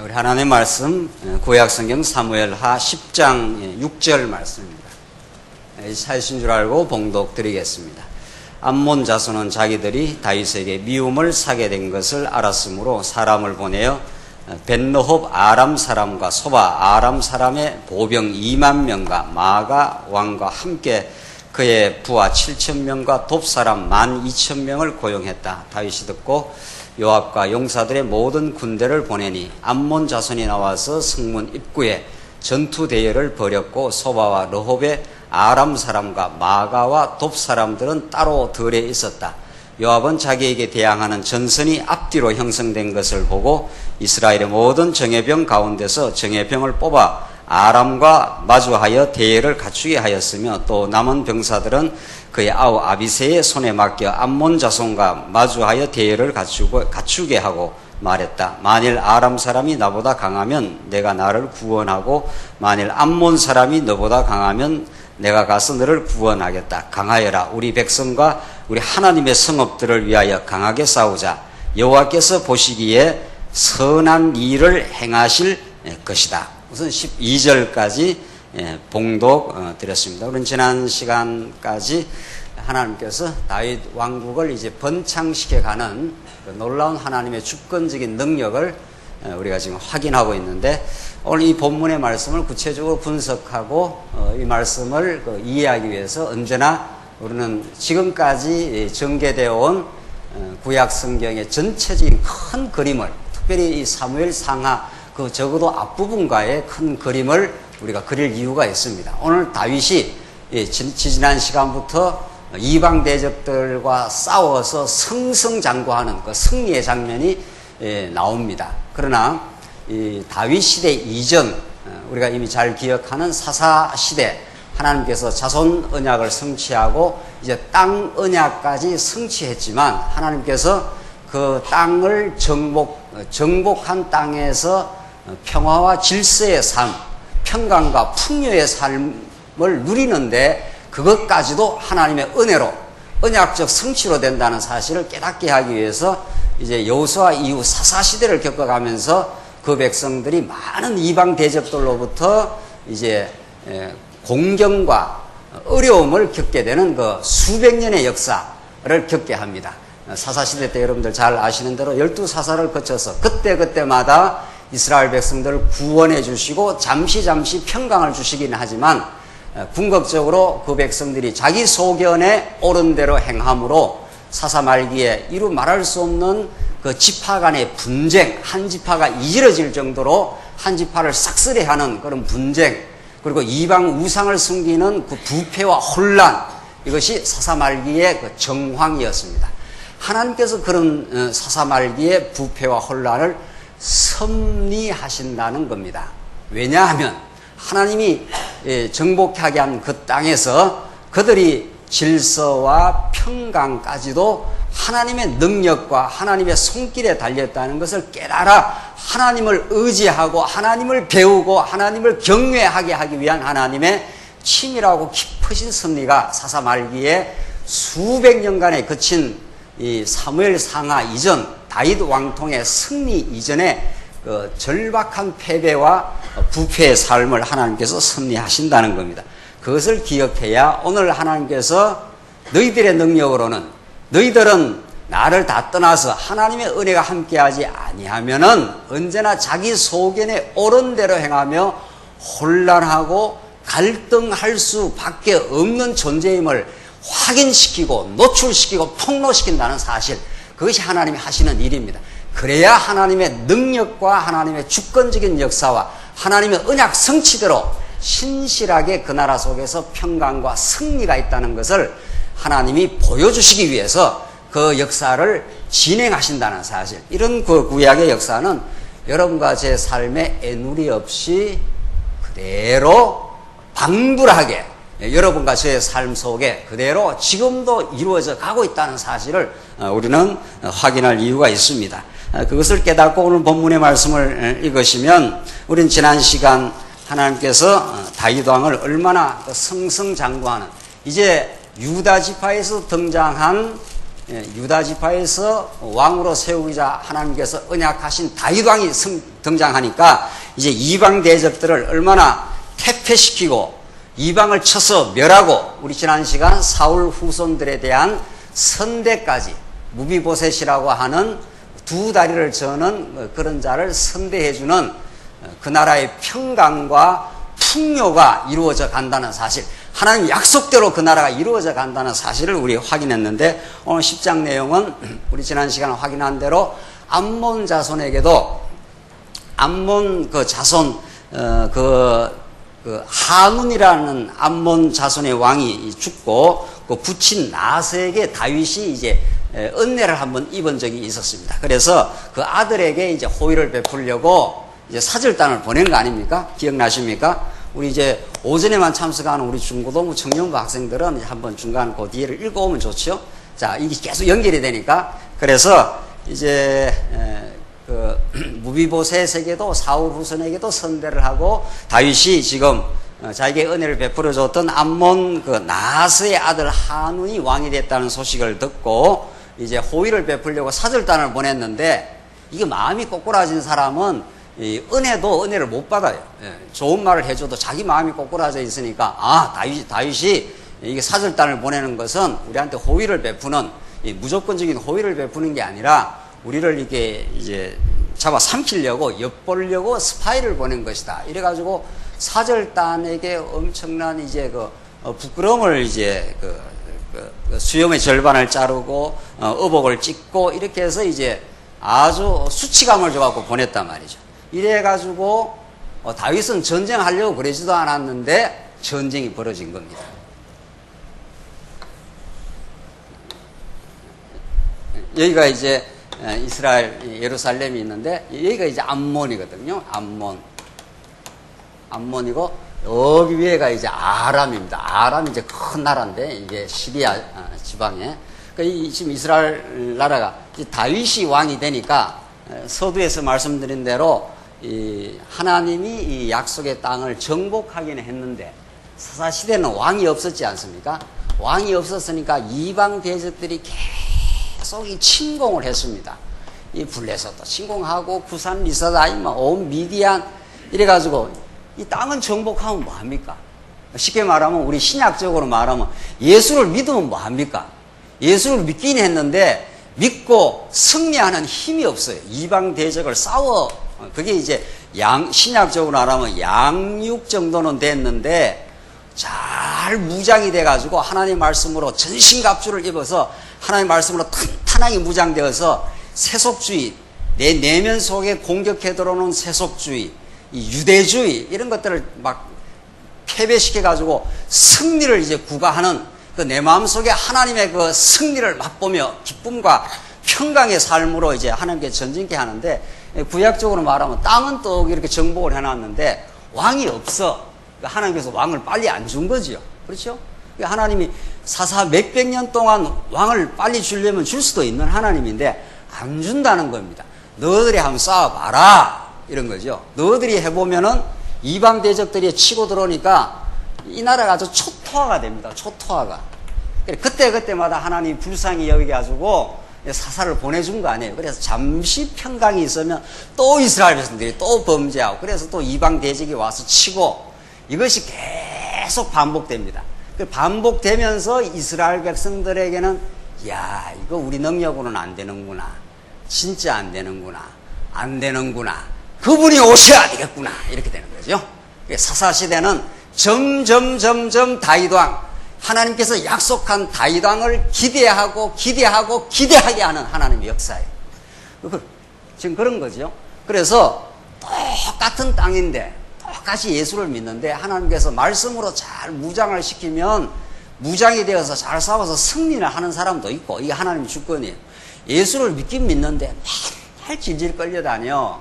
우리 하나님의 말씀 구약성경 사무엘하 10장 6절 말씀입니다. 사실인 줄 알고 봉독 드리겠습니다. 암몬 자손은 자기들이 다윗에게 미움을 사게 된 것을 알았으므로 사람을 보내어 벳르홉 아람 사람과 소바 아람 사람의 보병 2만 명과 마가 왕과 함께 그의 부하 7,000명과 돕사람 12,000명을 고용했다. 다윗이 듣고 요압과 용사들의 모든 군대를 보내니 암몬 자손이 나와서 성문 입구에 전투 대열을 벌였고 소바와 르홉의 아람 사람과 마가와 돕 사람들은 따로 들에 있었다. 요압은 자기에게 대항하는 전선이 앞뒤로 형성된 것을 보고 이스라엘의 모든 정예병 가운데서 정예병을 뽑아 아람과 마주하여 대열을 갖추게 하였으며 또 남은 병사들은 그의 아우 아비새의 손에 맡겨 암몬 자손과 마주하여 대열을 갖추게 하고 말했다. 만일 아람 사람이 나보다 강하면 내가 나를 구원하고 만일 암몬 사람이 너보다 강하면 내가 가서 너를 구원하겠다. 강하여라. 우리 백성과 우리 하나님의 성읍들을 위하여 강하게 싸우자. 여호와께서 보시기에 선한 일을 행하실 것이다. 우선 12절까지 봉독 드렸습니다. 우리는 지난 시간까지 하나님께서 다윗 왕국을 이제 번창시켜가는 그 놀라운 하나님의 주권적인 능력을 우리가 지금 확인하고 있는데 오늘 이 본문의 말씀을 구체적으로 분석하고 이 말씀을 이해하기 위해서 언제나 우리는 지금까지 전개되어 온 구약 성경의 전체적인 큰 그림을 특별히 이 사무엘 상하 그 적어도 앞부분과의 큰 그림을 우리가 그릴 이유가 있습니다. 오늘 다윗이 지난 시간부터 이방 대적들과 싸워서 승승장구하는 그 승리의 장면이 나옵니다. 그러나 이 다윗 시대 이전 우리가 이미 잘 기억하는 사사 시대 하나님께서 자손 언약을 성취하고 이제 땅 언약까지 성취했지만 하나님께서 그 땅을 정복한 땅에서 평화와 질서의 삶, 평강과 풍요의 삶을 누리는데 그것까지도 하나님의 은혜로 언약적 성취로 된다는 사실을 깨닫게 하기 위해서 이제 여호수아 이후 사사 시대를 겪어가면서 그 백성들이 많은 이방 대적들로부터 이제 공경과 어려움을 겪게 되는 그 수백 년의 역사를 겪게 합니다. 사사 시대 때 여러분들 잘 아시는 대로 12사사를 거쳐서 그때마다 이스라엘 백성들을 구원해 주시고 잠시 평강을 주시긴 하지만 궁극적으로 그 백성들이 자기 소견에 옳은 대로 행함으로 사사 말기에 이루 말할 수 없는 그 지파 간의 분쟁, 한 지파가 이질어질 정도로 한 지파를 싹쓸이하는 그런 분쟁, 그리고 이방 우상을 섬기는 그 부패와 혼란, 이것이 사사 말기의 그 정황이었습니다. 하나님께서 그런 사사 말기의 부패와 혼란을 섭리하신다는 겁니다. 왜냐하면 하나님이 정복하게 한 그 땅에서 그들이 질서와 평강까지도 하나님의 능력과 하나님의 손길에 달렸다는 것을 깨달아 하나님을 의지하고 하나님을 배우고 하나님을 경외하게 하기 위한 하나님의 치밀하고 깊으신 섭리가 사사 말기에 수백 년간에 거친 이 사무엘 상하 이전 다윗 왕통의 승리 이전에 그 절박한 패배와 부패의 삶을 하나님께서 섭리하신다는 겁니다. 그것을 기억해야 오늘 하나님께서 너희들의 능력으로는 너희들은 나를 다 떠나서 하나님의 은혜가 함께하지 아니하면은 언제나 자기 소견에 옳은 대로 행하며 혼란하고 갈등할 수밖에 없는 존재임을 확인시키고 노출시키고 폭로시킨다는 사실, 그것이 하나님이 하시는 일입니다. 그래야 하나님의 능력과 하나님의 주권적인 역사와 하나님의 언약 성취대로 신실하게 그 나라 속에서 평강과 승리가 있다는 것을 하나님이 보여주시기 위해서 그 역사를 진행하신다는 사실, 이런 그 구약의 역사는 여러분과 제 삶에 애누리 없이 그대로 방불하게 여러분과 저의 삶 속에 그대로 지금도 이루어져 가고 있다는 사실을 우리는 확인할 이유가 있습니다. 그것을 깨닫고 오늘 본문의 말씀을 읽으시면 우리는 지난 시간 하나님께서 다윗 왕을 얼마나 승승장구하는, 이제 유다 지파에서 등장한 유다 지파에서 왕으로 세우기자 하나님께서 언약하신 다윗 왕이 등장하니까 이제 이방 대적들을 얼마나 퇴폐시키고 이방을 쳐서 멸하고, 우리 지난 시간 사울 후손들에 대한 선대까지, 무비보셋이라고 하는 두 다리를 저는 그런 자를 선대해주는 그 나라의 평강과 풍요가 이루어져 간다는 사실, 하나님 약속대로 그 나라가 이루어져 간다는 사실을 우리 확인했는데, 오늘 10장 내용은 우리 지난 시간에 확인한 대로 암몬 자손에게도, 암몬 그 자손 하눈이라는 암몬 자손의 왕이 죽고 그 부친 나스에게 다윗이 이제 은혜를 한번 입은 적이 있었습니다. 그래서 그 아들에게 이제 호의를 베풀려고 이제 사절단을 보낸 거 아닙니까? 기억나십니까? 우리 이제 오전에만 참석하는 우리 중고등부 청년부 학생들은 한번 중간 그 뒤에를 읽어오면 좋죠. 자, 이게 계속 연결이 되니까. 그래서 이제 그 무비보셋에게도 사울 후손에게도 선대를 하고, 다윗이 지금 자기에게 은혜를 베풀어 줬던 암몬 그 나스의 아들 하눈이 왕이 됐다는 소식을 듣고 이제 호의를 베풀려고 사절단을 보냈는데, 이게 마음이 꼬꾸라진 사람은 이 은혜를 못 받아요. 좋은 말을 해줘도 자기 마음이 꼬꾸라져 있으니까, 다윗이 이게 사절단을 보내는 것은 우리한테 호의를 베푸는, 무조건적인 호의를 베푸는 게 아니라 우리를 이렇게 이제 잡아 삼키려고, 엿보려고 스파이를 보낸 것이다. 이래가지고 사절단에게 엄청난 이제 부끄러움을 이제 수염의 절반을 자르고 의복을 찢고 이렇게 해서 이제 아주 수치감을 줘갖고 보냈단 말이죠. 이래가지고 다윗은 전쟁하려고 그러지도 않았는데 전쟁이 벌어진 겁니다. 여기가 이제 이스라엘 예루살렘이 있는데, 여기가 이제 암몬이거든요. 암몬이고, 여기 위에가 이제 아람입니다. 아람이 이제 큰 나라인데, 이게 시리아 지방에. 그러니까 지금 이스라엘 나라가 다윗이 왕이 되니까, 서두에서 말씀드린 대로 하나님이 이 약속의 땅을 정복하기는 했는데, 사사시대는 왕이 없었지 않습니까? 왕이 없었으니까 이방 대적들이 계속 이 침공을 했습니다. 이 블레셋도 침공하고 구산 리사다임 온 미디안 이래가지고 이 땅은 정복하면 뭐합니까? 쉽게 말하면 우리 신약적으로 말하면 예수를 믿으면 뭐합니까? 예수를 믿긴 했는데 믿고 승리하는 힘이 없어요. 이방 대적을 그게 이제 신약적으로 말하면 양육 정도는 됐는데 잘 무장이 돼가지고 하나님 말씀으로 전신갑주를 입어서 하나님 말씀으로 탄탄하게 무장되어서 세속주의, 내 내면 속에 공격해 들어오는 세속주의, 이 유대주의 이런 것들을 막 패배시켜가지고 승리를 이제 구가하는 그 내 마음속에 하나님의 그 승리를 맛보며 기쁨과 평강의 삶으로 이제 하나님께 전진케 하는데, 구약적으로 말하면 땅은 또 이렇게 정복을 해놨는데 왕이 없어. 하나님께서 왕을 빨리 안 준 거지요. 그렇죠? 하나님이 사사 몇백 년 동안 왕을 빨리 주려면 줄 수도 있는 하나님인데 안 준다는 겁니다. 너희들이 한번 싸워봐라 이런 거죠. 너희들이 해보면은 이방 대적들이 치고 들어오니까 이 나라가 아주 초토화가 됩니다. 초토화가. 그때마다 하나님이 불쌍히 여기가지고 사사를 보내준 거 아니에요. 그래서 잠시 평강이 있으면 또 이스라엘 백성들이 또 범죄하고, 그래서 또 이방 대적이 와서 치고, 이것이 계속 반복됩니다. 반복되면서 이스라엘 백성들에게는 야, 이거 우리 능력으로는 안 되는구나, 진짜 안 되는구나, 그분이 오셔야 되겠구나, 이렇게 되는 거죠. 사사시대는 점점 다윗왕, 하나님께서 약속한 다윗왕을 기대하게 하는 하나님의 역사예요. 지금 그런 거죠. 그래서 똑같은 땅인데 똑같이 예수를 믿는데 하나님께서 말씀으로 잘 무장을 시키면 무장이 되어서 잘 싸워서 승리를 하는 사람도 있고, 이게 하나님의 주권이에요. 예수를 믿긴 믿는데 맨날 질질 끌려다녀.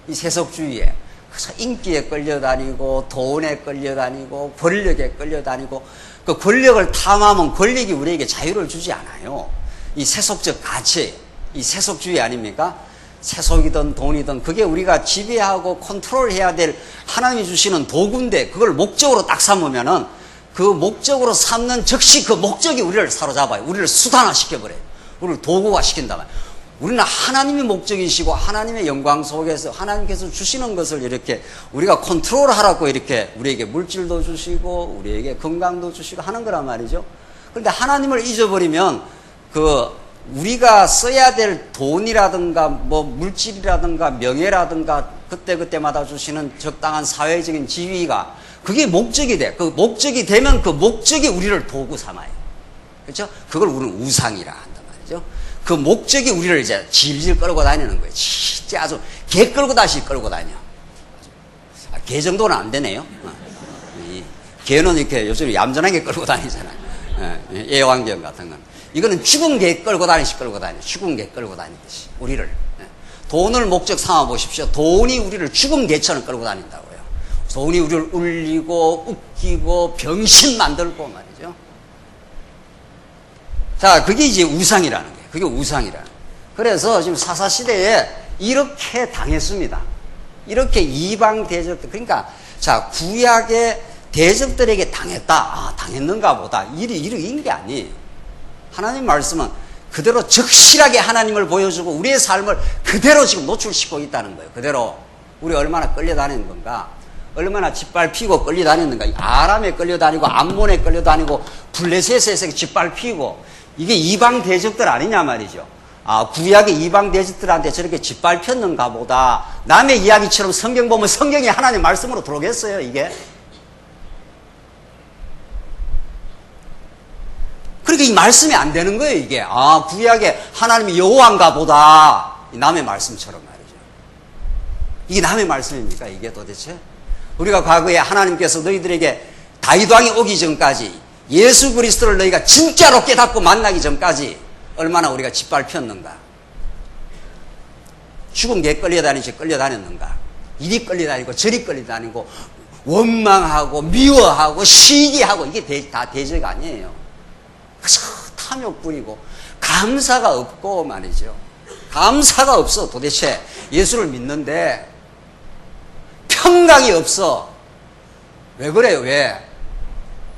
이 세속주의에. 그래서 인기에 끌려다니고, 돈에 끌려다니고, 권력에 끌려다니고, 그 권력을 탐하면 권력이 우리에게 자유를 주지 않아요. 이 세속적 가치, 이 세속주의 아닙니까? 세속이든 돈이든 그게 우리가 지배하고 컨트롤해야 될 하나님이 주시는 도구인데, 그걸 목적으로 딱 삼으면은 그 목적으로 삼는 즉시 그 목적이 우리를 사로잡아요. 우리를 수단화시켜버려요. 우리를 도구화 시킨단 말이에요. 우리는 하나님의 목적이시고 하나님의 영광 속에서 하나님께서 주시는 것을 이렇게 우리가 컨트롤하라고 이렇게 우리에게 물질도 주시고 우리에게 건강도 주시고 하는 거란 말이죠. 그런데 하나님을 잊어버리면 우리가 써야 될 돈이라든가 뭐 물질이라든가 명예라든가 그때그때마다 주시는 적당한 사회적인 지위가 그게 목적이 돼. 그 목적이 되면 그 목적이 우리를 도구 삼아요. 그렇죠? 그걸 우리는 우상이라 한단 말이죠. 그 목적이 우리를 이제 질질 끌고 다니는 거예요. 진짜 아주 개 끌고 다시 끌고 다녀. 개 정도는 안 되네요. 개는 이렇게 요즘 얌전하게 끌고 다니잖아요. 애완견 같은 건. 이거는 죽은 개 끌고 다니시 끌고 다녀. 죽은 개 끌고 다니듯이 우리를. 돈을 목적 삼아 보십시오. 돈이 우리를 죽은 개처럼 끌고 다닌다고요. 돈이 우리를 울리고 웃기고 병신 만들고 말이죠. 자, 그게 이제 우상이라는 거예요. 그게 우상이라는 거예요. 그래서 지금 사사시대에 이렇게 당했습니다. 이렇게 이방 대적들, 그러니까 자, 구약의 대적들에게 당했다. 아, 당했는가 보다. 이런 게 아니에요. 하나님 말씀은 그대로 적실하게 하나님을 보여주고 우리의 삶을 그대로 지금 노출시키고 있다는 거예요. 그대로 우리 얼마나 끌려다니는 건가, 얼마나 짓밟히고 끌려다녔는가. 아람에 끌려다니고 암몬에 끌려다니고 블레셋에서 짓밟히고 이게 이방 대적들 아니냐 말이죠. 아, 구약의 이방 대적들한테 저렇게 짓밟혔는가 보다. 남의 이야기처럼 성경 보면 성경이 하나님 말씀으로 들어오겠어요, 이게? 그러니까 이 말씀이 안 되는 거예요, 이게. 아, 구약에 하나님이 여호와인가 보다. 남의 말씀처럼 말이죠. 이게 남의 말씀입니까, 이게 도대체? 우리가 과거에 하나님께서 너희들에게 다윗 왕이 오기 전까지 예수 그리스도를 너희가 진짜로 깨닫고 만나기 전까지 얼마나 우리가 짓밟혔는가. 죽은 개 끌려다니지 끌려다녔는가. 이리 끌려다니고 저리 끌려다니고 원망하고 미워하고 시기하고 이게 다 대적 아니에요. 그래서 탐욕 부리고 감사가 없고 말이죠. 감사가 없어. 도대체 예수를 믿는데 평강이 없어. 왜 그래요? 왜?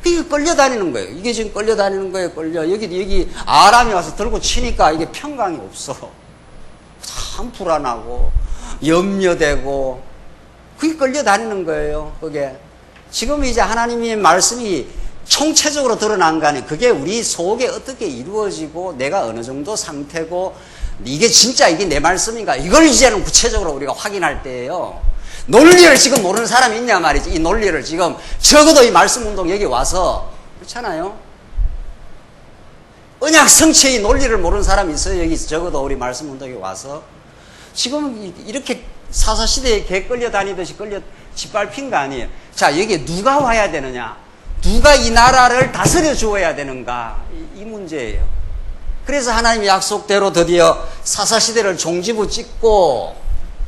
이게 끌려다니는 거예요. 이게 지금 끌려다니는 거예요. 여기 아람이 와서 들고 치니까 이게 평강이 없어. 참 불안하고 염려되고 그게 끌려다니는 거예요. 그게 지금 이제 하나님의 말씀이 총체적으로 드러난 거 아니에요. 그게 우리 속에 어떻게 이루어지고 내가 어느 정도 상태고 이게 진짜 이게 내 말씀인가 이걸 이제는 구체적으로 우리가 확인할 때예요. 논리를 지금 모르는 사람이 있냐 말이지. 이 논리를 지금 적어도 이 말씀운동 여기 와서 그렇잖아요. 언약 성취의 논리를 모르는 사람이 있어요. 여기 적어도 우리 말씀운동에 와서 지금 이렇게 사사시대에 개 끌려다니듯이 짓밟힌 거 아니에요. 자, 여기에 누가 와야 되느냐, 누가 이 나라를 다스려 주어야 되는가, 이 문제예요. 그래서 하나님의 약속대로 드디어 사사시대를 종지부 찍고,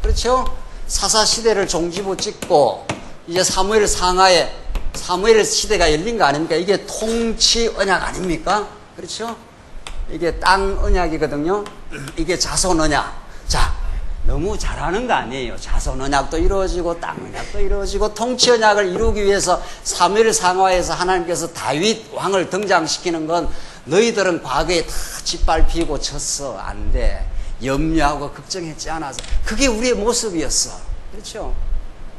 그렇죠? 사사시대를 종지부 찍고 이제 사무엘 상하에 사무엘 시대가 열린 거 아닙니까? 이게 통치 언약 아닙니까? 그렇죠? 이게 땅 언약이거든요. 이게 자손 언약. 자, 너무 잘하는 거 아니에요. 자손 언약도 이루어지고 땅 언약도 이루어지고 통치 언약을 이루기 위해서 사무엘 상하에서 하나님께서 다윗 왕을 등장시키는 건 너희들은 과거에 다 짓밟히고 쳤어. 안 돼. 염려하고 걱정했지 않아서. 그게 우리의 모습이었어. 그렇죠?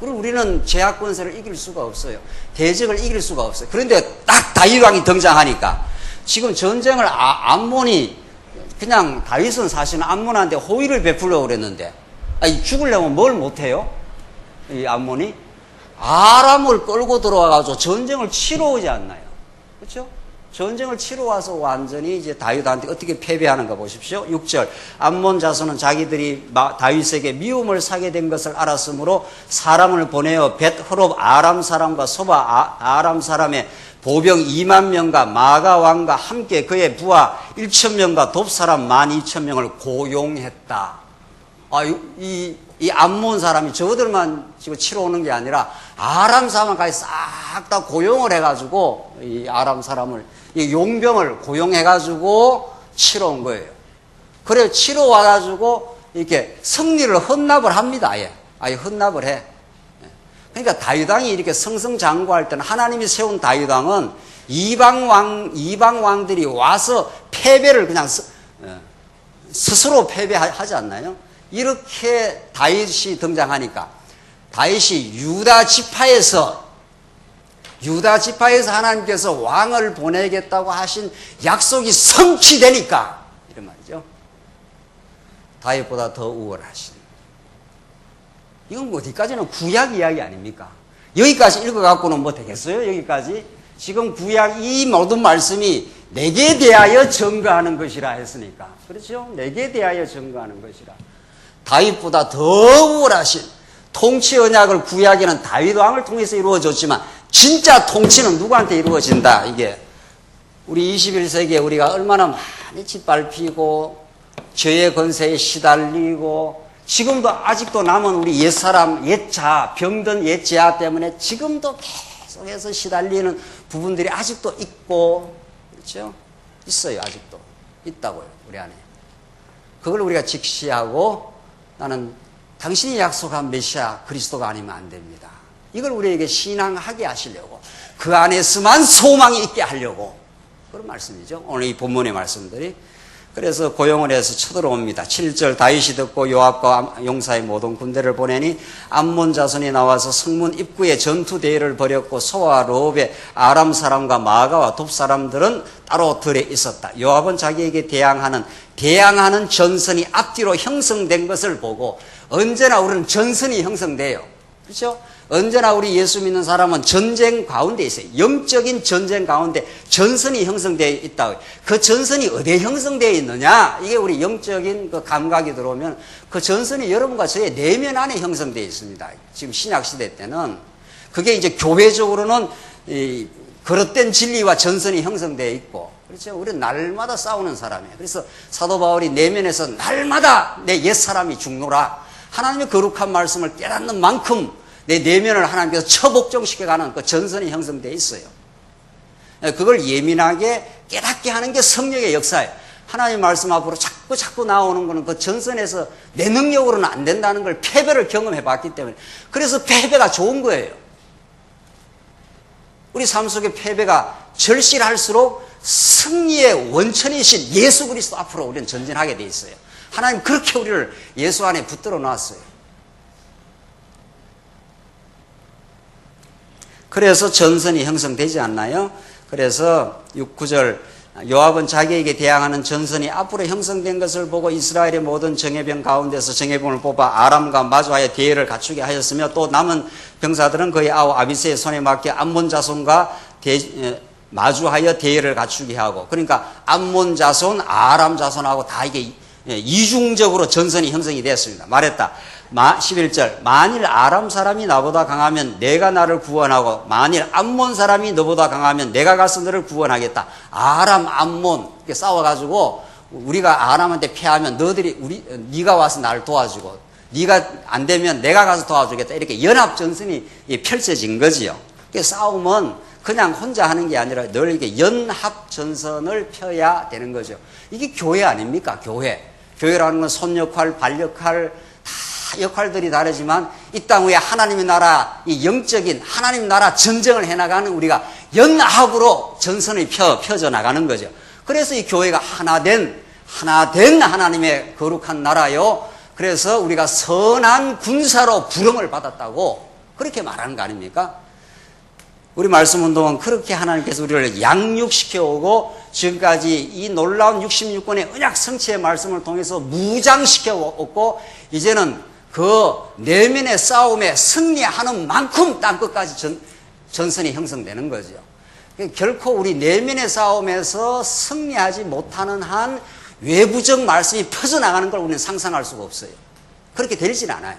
그리고 우리는 제약 권세를 이길 수가 없어요. 대적을 이길 수가 없어요. 그런데 딱 다윗 왕이 등장하니까 지금 전쟁을 암몬이 그냥 다윗은 사실은 암몬한테 호의를 베풀려고 그랬는데 죽으려면 뭘 못해요? 이 암몬이 아람을 끌고 들어와가지고 전쟁을 치러 오지 않나요? 그렇죠? 전쟁을 치러 와서 완전히 이제 다윗한테 어떻게 패배하는가 보십시오. 6절. 암몬 자손은 자기들이 다윗에게 미움을 사게 된 것을 알았으므로 사람을 보내어 벳호롭 아람 사람과 소바 아람 사람의 보병 2만 명과 마가 왕과 함께 그의 부하 1,000명과 돕사람 12,000명을 고용했다. 이 암몬 사람이 저들만 지금 치러 오는 게 아니라 아람 사람까지 싹 다 고용을 해가지고 이 아람 사람을 이 용병을 고용해가지고 치러 온 거예요. 그래 치러 와가지고 이렇게 승리를 헌납을 합니다. 아예 헌납을 해. 그러니까 다윗 왕이 이렇게 승승장구할 때는 하나님이 세운 다윗 왕은 이방 왕들이 와서 패배를 그냥 스스로 패배하지 않나요? 이렇게 다윗이 등장하니까 다윗이 유다 지파에서 하나님께서 왕을 보내겠다고 하신 약속이 성취되니까 이런 말이죠. 다윗보다 더 우월하신. 이건 어디까지는 구약 이야기 아닙니까? 여기까지 읽어갖고는 뭐 되겠어요? 여기까지? 지금 구약 이 모든 말씀이 내게 대하여 증거하는 것이라 했으니까. 그렇죠? 내게 대하여 증거하는 것이라. 다윗보다 더 우월하신 통치 언약을 구약에는 다윗 왕을 통해서 이루어졌지만 진짜 통치는 누구한테 이루어진다? 이게 우리 21세기에 우리가 얼마나 많이 짓밟히고 죄의 권세에 시달리고 지금도 아직도 남은 우리 옛사람, 옛자, 병든 옛자 때문에 지금도 계속해서 시달리는 부분들이 아직도 있고, 그렇죠? 있어요, 아직도. 있다고요, 우리 안에. 그걸 우리가 직시하고 나는 당신이 약속한 메시아 그리스도가 아니면 안 됩니다. 이걸 우리에게 신앙하게 하시려고, 그 안에서만 소망이 있게 하려고 그런 말씀이죠. 오늘 이 본문의 말씀들이. 그래서 고용을 해서 쳐들어옵니다. 7절 다윗이 듣고 요압과 용사의 모든 군대를 보내니 암몬 자손이 나와서 성문 입구에 전투 대회를 벌였고 소와 르홉의 아람 사람과 마가와 돕 사람들은 따로 들에 있었다. 요압은 자기에게 대항하는 전선이 앞뒤로 형성된 것을 보고, 언제나 우리는 전선이 형성돼요. 그렇죠? 언제나 우리 예수 믿는 사람은 전쟁 가운데 있어요. 영적인 전쟁 가운데 전선이 형성되어 있다. 그 전선이 어디에 형성되어 있느냐? 이게 우리 영적인 그 감각이 들어오면 그 전선이 여러분과 저의 내면 안에 형성되어 있습니다. 지금 신약시대 때는. 그게 이제 교회적으로는 이 그릇된 진리와 전선이 형성되어 있고, 그렇죠? 우리는 날마다 싸우는 사람이에요. 그래서 사도 바울이 내면에서 날마다 내 옛사람이 죽노라. 하나님의 거룩한 말씀을 깨닫는 만큼 내 내면을 하나님께서 처복종시켜가는 그 전선이 형성되어 있어요. 그걸 예민하게 깨닫게 하는 게 성령의 역사예요. 하나님 말씀 앞으로 자꾸 나오는 거는 그 전선에서 내 능력으로는 안 된다는 걸 패배를 경험해 봤기 때문에. 그래서 패배가 좋은 거예요. 우리 삶 속에 패배가 절실할수록 승리의 원천이신 예수 그리스도 앞으로 우리는 전진하게 돼 있어요. 하나님 그렇게 우리를 예수 안에 붙들어 놨어요. 그래서 전선이 형성되지 않나요? 그래서 6, 9절 요압은 자기에게 대항하는 전선이 앞으로 형성된 것을 보고 이스라엘의 모든 정예병 가운데서 정예병을 뽑아 아람과 마주하여 대회를 갖추게 하였으며, 또 남은 병사들은 그의 아우 아비새의 손에 맡겨 암몬 자손과 마주하여 대회를 갖추게 하고, 그러니까 암몬 자손, 아람 자손하고 다 이게 이중적으로 전선이 형성이 되었습니다. 말했다. 11절 만일 아람 사람이 나보다 강하면 내가 나를 구원하고 만일 암몬 사람이 너보다 강하면 내가 가서 너를 구원하겠다. 아람, 암몬 이렇게 싸워가지고 우리가 아람한테 패하면 네가 와서 나를 도와주고, 네가 안 되면 내가 가서 도와주겠다. 이렇게 연합 전선이 펼쳐진 거지요. 싸움은 그냥 혼자 하는 게 아니라 늘 이렇게 연합 전선을 펴야 되는 거죠. 이게 교회 아닙니까? 교회라는 건 손 역할, 발 역할, 다 역할들이 다르지만 이 땅 위에 하나님의 나라, 이 영적인 하나님 나라 전쟁을 해나가는 우리가 연합으로 전선이 펴져 나가는 거죠. 그래서 이 교회가 하나된 하나님의 거룩한 나라요. 그래서 우리가 선한 군사로 부름을 받았다고 그렇게 말하는 거 아닙니까? 우리 말씀운동은 그렇게 하나님께서 우리를 양육시켜 오고 지금까지 이 놀라운 66권의 언약 성취의 말씀을 통해서 무장시켜 왔고, 이제는 그 내면의 싸움에 승리하는 만큼 땅끝까지 전선이 형성되는 거죠. 결코 우리 내면의 싸움에서 승리하지 못하는 한 외부적 말씀이 퍼져나가는 걸 우리는 상상할 수가 없어요. 그렇게 되진 않아요.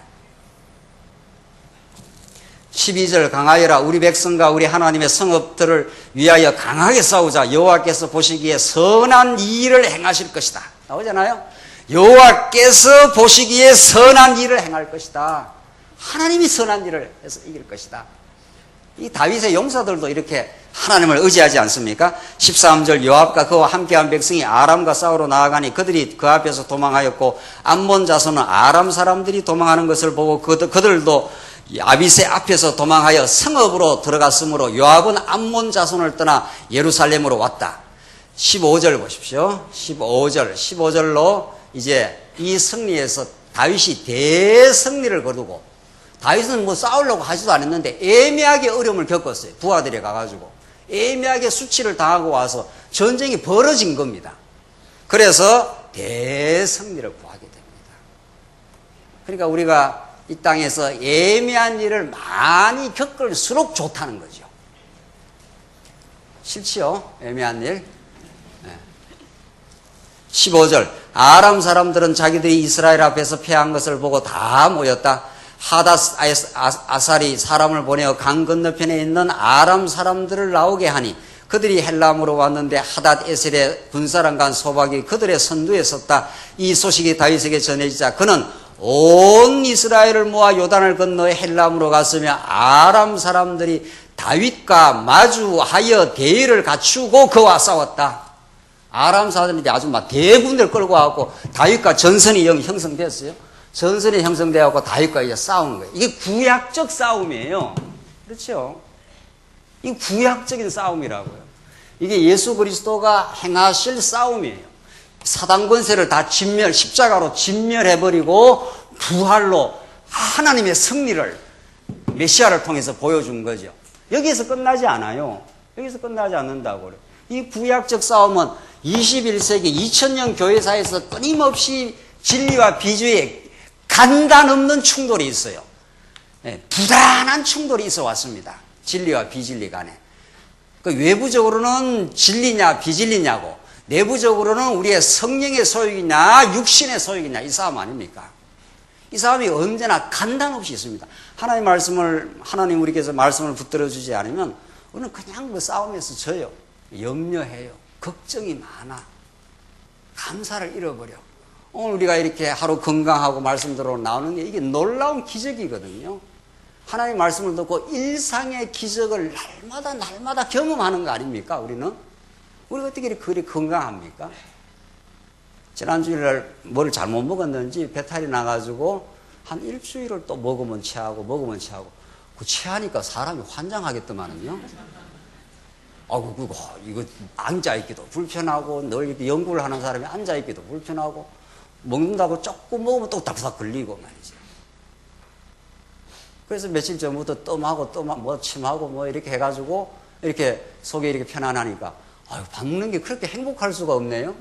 12절 강하여라. 우리 백성과 우리 하나님의 성읍들을 위하여 강하게 싸우자. 여호와께서 보시기에 선한 일을 행하실 것이다. 나오잖아요. 여호와께서 보시기에 선한 일을 행할 것이다. 하나님이 선한 일을 해서 이길 것이다. 이 다윗의 용사들도 이렇게 하나님을 의지하지 않습니까? 13절 요압과 그와 함께한 백성이 아람과 싸우러 나아가니 그들이 그 앞에서 도망하였고, 암몬 자손은 아람 사람들이 도망하는 것을 보고 그들도 아비새 앞에서 도망하여 성읍으로 들어갔으므로 요압은 암몬 자손을 떠나 예루살렘으로 왔다. 15절 보십시오. 15절로 이제 이 승리에서 다윗이 대승리를 거두고, 다윗은 뭐 싸우려고 하지도 않았는데 애매하게 어려움을 겪었어요. 부하들이 가가지고 애매하게 수치를 당하고 와서 전쟁이 벌어진 겁니다. 그래서 대승리를 구하게 됩니다. 그러니까 우리가 이 땅에서 애매한 일을 많이 겪을수록 좋다는 거죠. 싫지요? 애매한 일. 15절, 아람 사람들은 자기들이 이스라엘 앞에서 패한 것을 보고 다 모였다. 하닷 아살이 사람을 보내어 강 건너편에 있는 아람 사람들을 나오게 하니 그들이 헬람으로 왔는데 하닷 에셀의 군사랑관 소박이 그들의 선두에 섰다. 이 소식이 다윗에게 전해지자 그는 온 이스라엘을 모아 요단을 건너 헬람으로 갔으며 아람 사람들이 다윗과 마주하여 대의를 갖추고 그와 싸웠다. 아람 사람들이 아주 막 대군대를 끌고 와갖고 다윗과 전선이 형성됐어요. 전선이 형성되어갖고 다윗과 이제 싸우는 거예요. 이게 구약적 싸움이에요. 그렇죠? 이게 구약적인 싸움이라고요. 이게 예수 그리스도가 행하실 싸움이에요. 사단 권세를 다 십자가로 진멸해버리고 부활로 하나님의 승리를 메시아를 통해서 보여준 거죠. 여기에서 끝나지 않아요. 여기서 끝나지 않는다고 그래요. 이 구약적 싸움은 21세기 2000년 교회사에서 끊임없이 진리와 비주의 간단 없는 충돌이 있어요. 부단한 충돌이 있어 왔습니다. 진리와 비진리 간에. 그 외부적으로는 진리냐 비진리냐고, 내부적으로는 우리의 성령의 소유이냐 육신의 소유이냐, 이 싸움 아닙니까? 이 싸움이 언제나 간단 없이 있습니다. 하나님 우리께서 말씀을 붙들어 주지 않으면 우리는 그냥 그 싸움에서 져요. 염려해요. 걱정이 많아. 감사를 잃어버려. 오늘 우리가 이렇게 하루 건강하고 말씀 들어 나오는 게 이게 놀라운 기적이거든요. 하나님 말씀을 듣고 일상의 기적을 날마다 경험하는 거 아닙니까? 우리가 어떻게 그리 건강합니까? 지난 주일날 뭘 잘못 먹었는지 배탈이 나가지고 한 일주일을 또 먹으면 체하고 그 체하니까 사람이 환장하겠더만은요. 이거 앉아있기도 불편하고, 늘 이렇게 연구를 하는 사람이 앉아있기도 불편하고, 먹는다고 조금 먹으면 또 답답 걸리고 말이죠. 그래서 며칠 전부터 뜸하고 침하고 이렇게 해가지고 이렇게 속이 이렇게 편안하니까, 밥 먹는 게 그렇게 행복할 수가 없네요.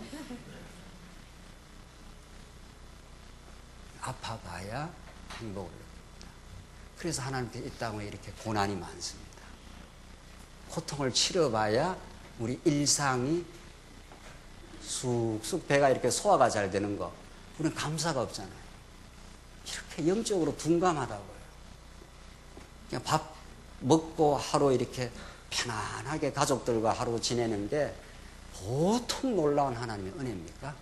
아파봐야 행복을 느낍니다. 그래서 하나님께 이 땅에 이렇게 고난이 많습니다. 고통을 치러봐야 우리 일상이 쑥쑥 배가 이렇게 소화가 잘 되는 거, 우리는 감사가 없잖아요. 이렇게 영적으로 둔감하다고요. 그냥 밥 먹고 하루 이렇게 편안하게 가족들과 하루 지내는 게 보통 놀라운 하나님의 은혜입니까?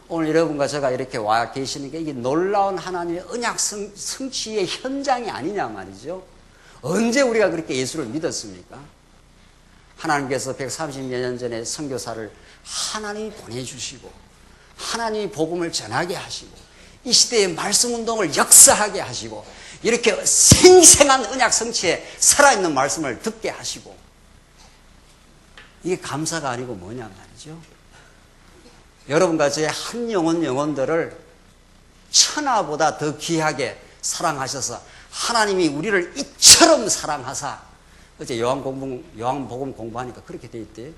오늘 여러분과 제가 이렇게 와 계시는 게 이게 놀라운 하나님의 언약 성취의 현장이 아니냐 말이죠. 언제 우리가 그렇게 예수를 믿었습니까? 하나님께서 130여 년 전에 선교사를 하나님이 보내주시고 하나님이 복음을 전하게 하시고 이 시대의 말씀 운동을 역사하게 하시고 이렇게 생생한 언약 성취에 살아있는 말씀을 듣게 하시고, 이게 감사가 아니고 뭐냐 말이죠. 여러분과 저의 한 영혼들을 천하보다 더 귀하게 사랑하셔서 하나님이 우리를 이처럼 사랑하사, 어제 요한복음 공부하니까 그렇게 돼 있대요.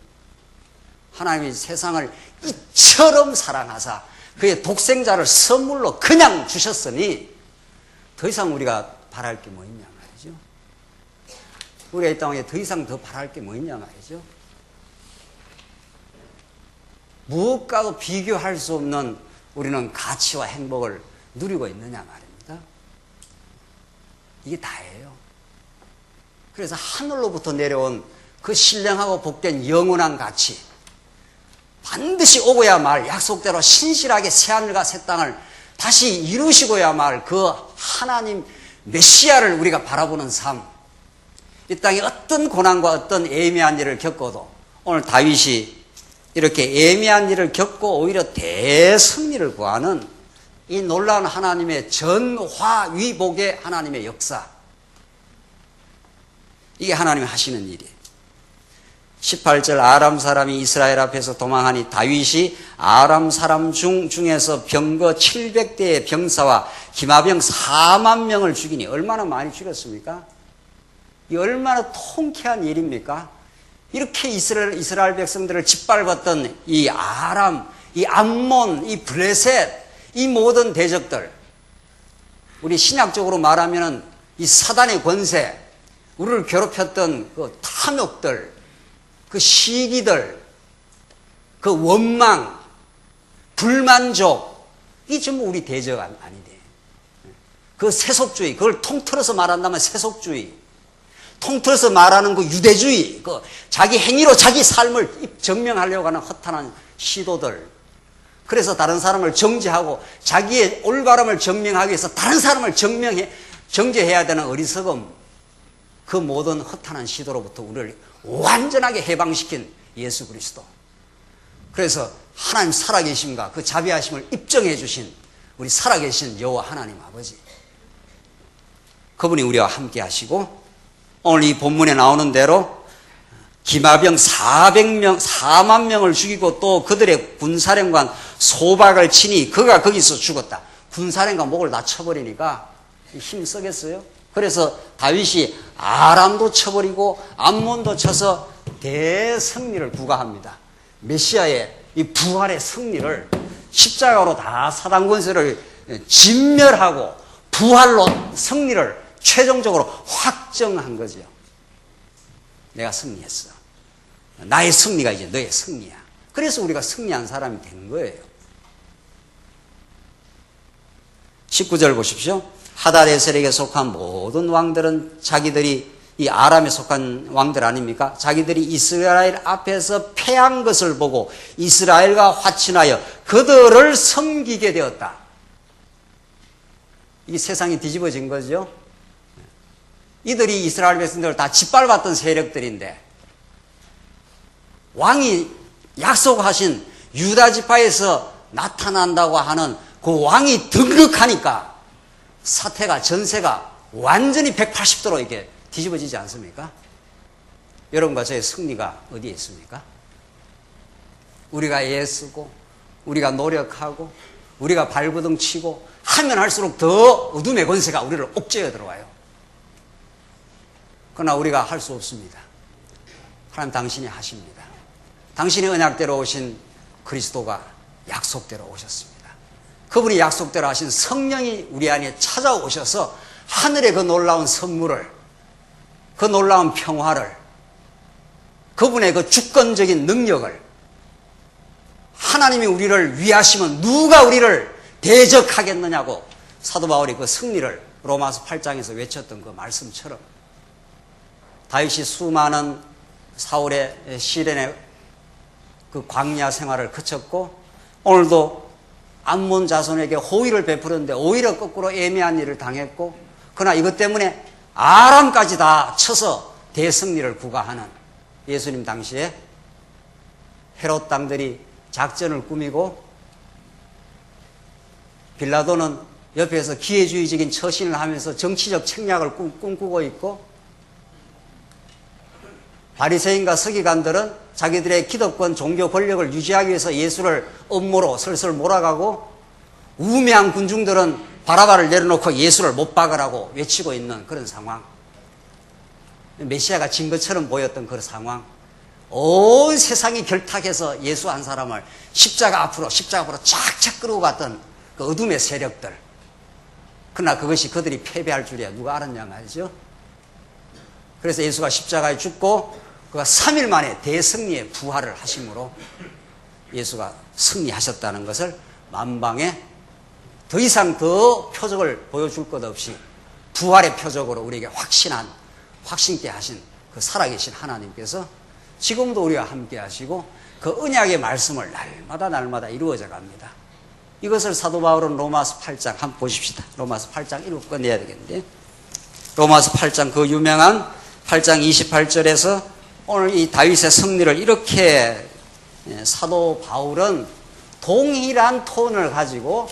하나님이 세상을 이처럼 사랑하사 그의 독생자를 선물로 그냥 주셨으니 더 이상 우리가 바랄 게 뭐 있냐 말이죠. 우리가 이 땅에 더 이상 더 바랄 게 뭐 있냐 말이죠. 무엇과도 비교할 수 없는 우리는 가치와 행복을 누리고 있느냐 말입니다. 이게 다예요. 그래서 하늘로부터 내려온 그 신령하고 복된 영원한 가치, 반드시 오고야 말 약속대로 신실하게 새하늘과 새 땅을 다시 이루시고야 말 그 하나님 메시아를 우리가 바라보는 삶, 이 땅에 어떤 고난과 어떤 애매한 일을 겪어도 오늘 다윗이 이렇게 애매한 일을 겪고 오히려 대승리를 구하는 이 놀라운 하나님의 전화위복의 하나님의 역사, 이게 하나님이 하시는 일이에요. 18절 아람 사람이 이스라엘 앞에서 도망하니 다윗이 아람 사람 중에서 병거 700대의 병사와 기마병 4만 명을 죽이니 얼마나 많이 죽였습니까? 이 얼마나 통쾌한 일입니까? 이렇게 이스라엘 백성들을 짓밟았던 이 아람, 이 암몬, 이 블레셋, 이 모든 대적들, 우리 신약적으로 말하면 이 사단의 권세, 우리를 괴롭혔던 그 탐욕들, 그 시기들, 그 원망, 불만족, 이 전부 우리 대적 아니대. 그 세속주의, 그걸 통틀어서 말한다면 세속주의, 통틀어서 말하는 그 유대주의, 그 자기 행위로 자기 삶을 증명하려고 하는 허탄한 시도들, 그래서 다른 사람을 정죄하고 자기의 올바름을 증명하기 위해서 다른 사람을 정죄해야 되는 어리석음, 그 모든 허탄한 시도로부터 우리를 완전하게 해방시킨 예수 그리스도. 그래서 하나님 살아계심과 그 자비하심을 입증해 주신 우리 살아계신 여호와 하나님 아버지, 그분이 우리와 함께 하시고 오늘 이 본문에 나오는 대로 기마병 4만 명을 죽이고 또 그들의 군사령관 소박을 치니 그가 거기서 죽었다. 군사령관 목을 다 쳐버리니까 힘 쓰겠어요? 그래서 다윗이 아람도 쳐버리고 암몬도 쳐서 대승리를 부과합니다. 메시아의 이 부활의 승리를 십자가로 다 사단 권세를 진멸하고 부활로 승리를 최종적으로 확정한 거죠. 내가 승리했어. 나의 승리가 이제 너의 승리야. 그래서 우리가 승리한 사람이 된 거예요. 19절 보십시오. 하다데셀에게 속한 모든 왕들은 자기들이 이 아람에 속한 왕들 아닙니까? 자기들이 이스라엘 앞에서 패한 것을 보고 이스라엘과 화친하여 그들을 섬기게 되었다. 이게 세상이 뒤집어진 거죠. 이들이 이스라엘 백성들을 다 짓밟았던 세력들인데 왕이 약속하신 유다 지파에서 나타난다고 하는 그 왕이 등극하니까 사태가, 전세가 완전히 180도로 이렇게 뒤집어지지 않습니까? 여러분과 저의 승리가 어디에 있습니까? 우리가 애쓰고 우리가 노력하고 우리가 발버둥 치고 하면 할수록 더 어둠의 권세가 우리를 옥죄어 들어와요. 그러나 우리가 할 수 없습니다. 하나님 당신이 하십니다. 당신의 언약대로 오신 그리스도가 약속대로 오셨습니다. 그분이 약속대로 하신 성령이 우리 안에 찾아오셔서 하늘의 그 놀라운 선물을, 그 놀라운 평화를, 그분의 그 주권적인 능력을, 하나님이 우리를 위하시면 누가 우리를 대적하겠느냐고 사도 바울이 그 승리를 로마서 8장에서 외쳤던 그 말씀처럼 다윗이 수많은 사울의 시련의 그 광야 생활을 거쳤고 오늘도 암몬 자손에게 호의를 베풀었는데 오히려 거꾸로 애매한 일을 당했고, 그러나 이것 때문에 아람까지 다 쳐서 대승리를 구가하는 예수님 당시에 헤롯 당들이 작전을 꾸미고 빌라도는 옆에서 기회주의적인 처신을 하면서 정치적 책략을 꿈꾸고 있고, 바리새인과 서기관들은 자기들의 기득권 종교 권력을 유지하기 위해서 예수를 음모로 슬슬 몰아가고, 우매한 군중들은 바라바를 내려놓고 예수를 못 박으라고 외치고 있는 그런 상황. 메시아가 진 것처럼 보였던 그런 상황. 온 세상이 결탁해서 예수 한 사람을 십자가 앞으로 착착 끌고 갔던 그 어둠의 세력들. 그러나 그것이 그들이 패배할 줄이야 누가 알았냐 말이죠. 그래서 예수가 십자가에 죽고 그가 3일 만에 대승리의 부활을 하심으로 예수가 승리하셨다는 것을 만방에 더 이상 더 표적을 보여줄 것 없이 부활의 표적으로 우리에게 확신케 하신 그 살아계신 하나님께서 지금도 우리와 함께 하시고 그 언약의 말씀을 날마다 이루어져 갑니다. 이것을 사도 바울은 로마서 8장 한번 보십시다. 로마서 8장 읽고 끝내야 되겠는데, 로마서 8장 그 유명한 8장 28절에서 오늘 이 다윗의 승리를 이렇게 사도 바울은 동일한 톤을 가지고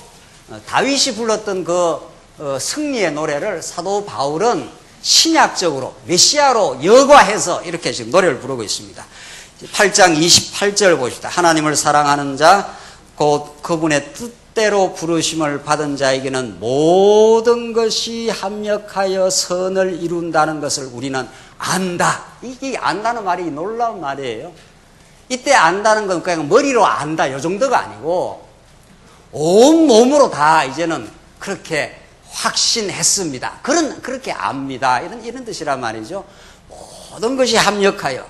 다윗이 불렀던 그 승리의 노래를 사도 바울은 신약적으로 메시아로 여과해서 이렇게 지금 노래를 부르고 있습니다. 8장 28절 보십시다. 하나님을 사랑하는 자, 곧 그분의 뜻대로 부르심을 받은 자에게는 모든 것이 합력하여 선을 이룬다는 것을 우리는 안다. 이게 안다는 말이 놀라운 말이에요. 이때 안다는 건 그냥 머리로 안다 이 정도가 아니고 온 몸으로 다 이제는 그렇게 확신했습니다. 그렇게 압니다. 이런 뜻이란 말이죠. 모든 것이 합력하여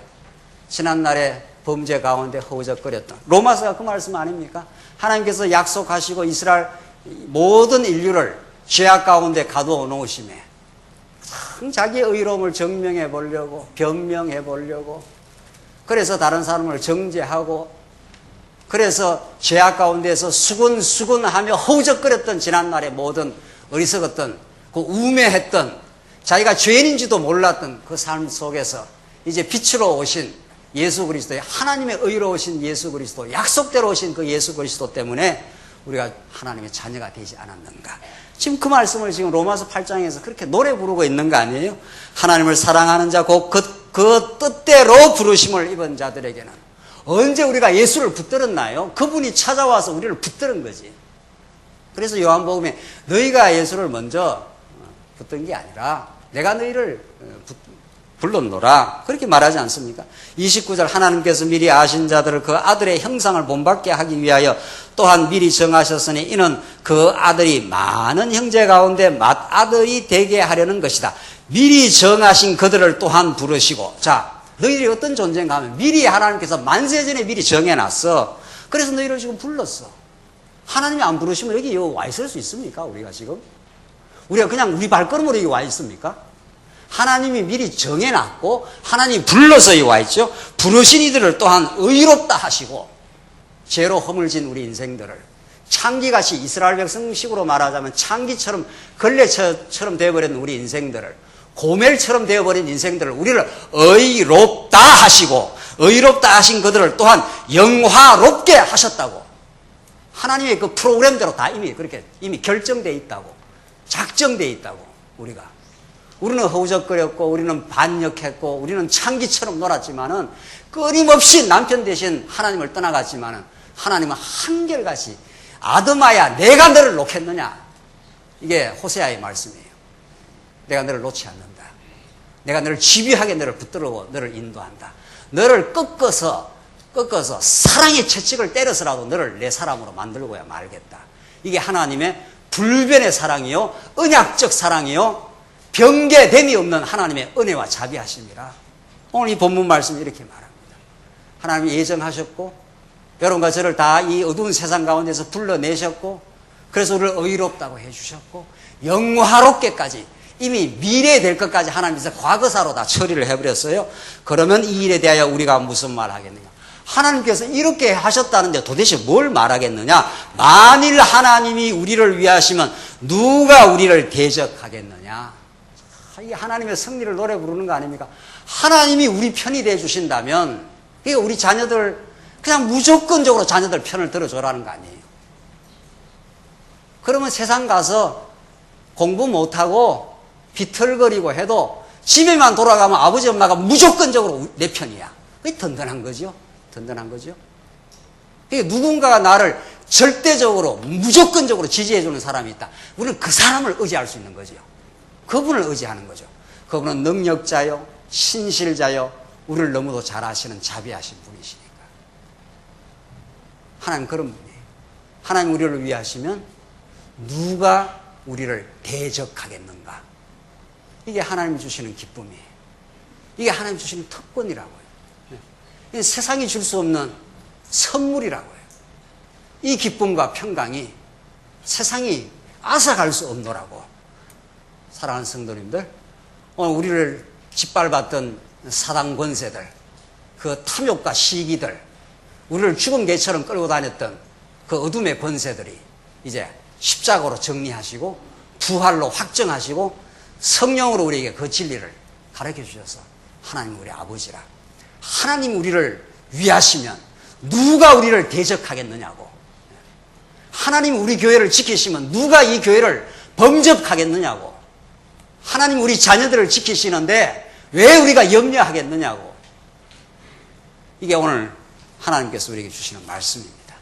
지난날에 범죄 가운데 허우적거렸던 로마서가 그 말씀 아닙니까? 하나님께서 약속하시고 이스라엘 모든 인류를 죄악 가운데 가두어 놓으심에 자기의 의로움을 증명해 보려고 변명해 보려고 그래서 다른 사람을 정죄하고 그래서 죄악 가운데서 수군수군하며 허우적거렸던 지난날의 모든 어리석었던 그 우매했던 자기가 죄인인지도 몰랐던 그 삶 속에서 이제 빛으로 오신 예수 그리스도의 하나님의 의로우신 예수 그리스도 약속대로 오신 그 예수 그리스도 때문에 우리가 하나님의 자녀가 되지 않았는가. 지금 그 말씀을 지금 로마서 8장에서 그렇게 노래 부르고 있는 거 아니에요? 하나님을 사랑하는 자 곧 그 뜻대로 부르심을 입은 자들에게는 언제 우리가 예수를 붙들었나요? 그분이 찾아와서 우리를 붙드는 거지. 그래서 요한복음에 너희가 예수를 먼저 붙든 게 아니라 내가 너희를 불렀노라 그렇게 말하지 않습니까? 29절 하나님께서 미리 아신 자들을 그 아들의 형상을 본받게 하기 위하여 또한 미리 정하셨으니 이는 그 아들이 많은 형제 가운데 맏아들이 되게 하려는 것이다. 미리 정하신 그들을 또한 부르시고 자 너희들이 어떤 존재인가 하면 미리 하나님께서 만세전에 미리 정해놨어. 그래서 너희를 지금 불렀어. 하나님이 안 부르시면 여기 와 있을 수 있습니까? 우리가 지금 우리가 그냥 우리 발걸음으로 여기 와 있습니까? 하나님이 미리 정해놨고 하나님이 불러서 여기 와 있죠. 부르신 이들을 또한 의롭다 하시고 죄로 허물진 우리 인생들을 창기같이 이스라엘 백성식으로 말하자면 창기처럼 걸레처럼 되어버린 우리 인생들을 고멜처럼 되어버린 인생들을 우리를 의롭다 하시고 의롭다 하신 그들을 또한 영화롭게 하셨다고. 하나님의 그 프로그램대로 다 이미 결정되어 있다고. 작정되어 있다고. 우리는 허우적거렸고 우리는 반역했고 우리는 창기처럼 놀았지만은 끊임없이 남편 대신 하나님을 떠나갔지만은 하나님은 한결같이 아드마야 내가 너를 놓겠느냐. 이게 호세아의 말씀이에요. 내가 너를 놓지 않는다. 내가 너를 집요하게 너를 붙들고 너를 인도한다. 너를 꺾어서 사랑의 채찍을 때려서라도 너를 내 사람으로 만들고야 말겠다. 이게 하나님의 불변의 사랑이요 언약적 사랑이요 변개됨이 없는 하나님의 은혜와 자비하심이라. 오늘 이 본문 말씀이 이렇게 말합니다. 하나님이 예정하셨고 여러분과 저를 다 이 어두운 세상 가운데서 불러내셨고 그래서 우리를 의롭다고 해주셨고 영화롭게까지 이미 미래에 될 것까지 하나님께서 과거사로 다 처리를 해버렸어요. 그러면 이 일에 대하여 우리가 무슨 말 하겠느냐. 하나님께서 이렇게 하셨다는데 도대체 뭘 말하겠느냐. 만일 하나님이 우리를 위하시면 누가 우리를 대적하겠느냐. 이 하나님의 승리를 노래 부르는 거 아닙니까? 하나님이 우리 편이 돼 주신다면 그러니까 우리 자녀들 그냥 무조건적으로 자녀들 편을 들어줘라는 거 아니에요. 그러면 세상 가서 공부 못하고 비틀거리고 해도 집에만 돌아가면 아버지 엄마가 무조건적으로 내 편이야. 그게 든든한 거죠. 그러니까 누군가가 나를 절대적으로 무조건적으로 지지해주는 사람이 있다. 우리는 그 사람을 의지할 수 있는 거죠. 그분을 의지하는 거죠. 그분은 능력자요 신실자요 우리를 너무도 잘 아시는 자비하신 분이시니까. 하나님 그런 분이에요. 하나님 우리를 위하시면 누가 우리를 대적하겠는가. 이게 하나님이 주시는 기쁨이에요. 이게 하나님이 주시는 특권이라고요. 세상이 줄 수 없는 선물이라고요. 이 기쁨과 평강이 세상이 앗아갈 수 없노라고. 사랑하는 성도님들, 오늘 우리를 짓밟았던 사단 권세들, 그 탐욕과 시기들, 우리를 죽은 개처럼 끌고 다녔던 그 어둠의 권세들이 이제 십자가로 정리하시고 부활로 확정하시고 성령으로 우리에게 그 진리를 가르쳐 주셔서 하나님 우리 아버지라. 하나님 우리를 위하시면 누가 우리를 대적하겠느냐고. 하나님 우리 교회를 지키시면 누가 이 교회를 범접하겠느냐고. 하나님 우리 자녀들을 지키시는데 왜 우리가 염려하겠느냐고. 이게 오늘 하나님께서 우리에게 주시는 말씀입니다.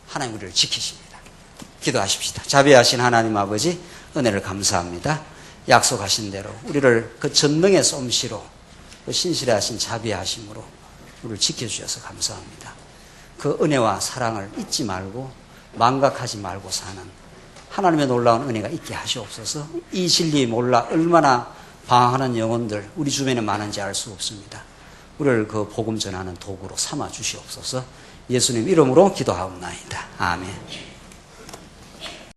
하나님 우리를 지키십니다. 기도하십시다. 자비하신 하나님 아버지, 은혜를 감사합니다. 약속하신 대로 우리를 그 전능의 솜씨로, 그 신실하신 자비하심으로 우리를 지켜주셔서 감사합니다. 그 은혜와 사랑을 잊지 말고 망각하지 말고 사는 하나님의 놀라운 은혜가 있게 하시옵소서. 이 진리 몰라 얼마나 방황하는 영혼들 우리 주변에 많은지 알 수 없습니다. 우리를 그 복음 전하는 도구로 삼아 주시옵소서. 예수님 이름으로 기도하옵나이다. 아멘.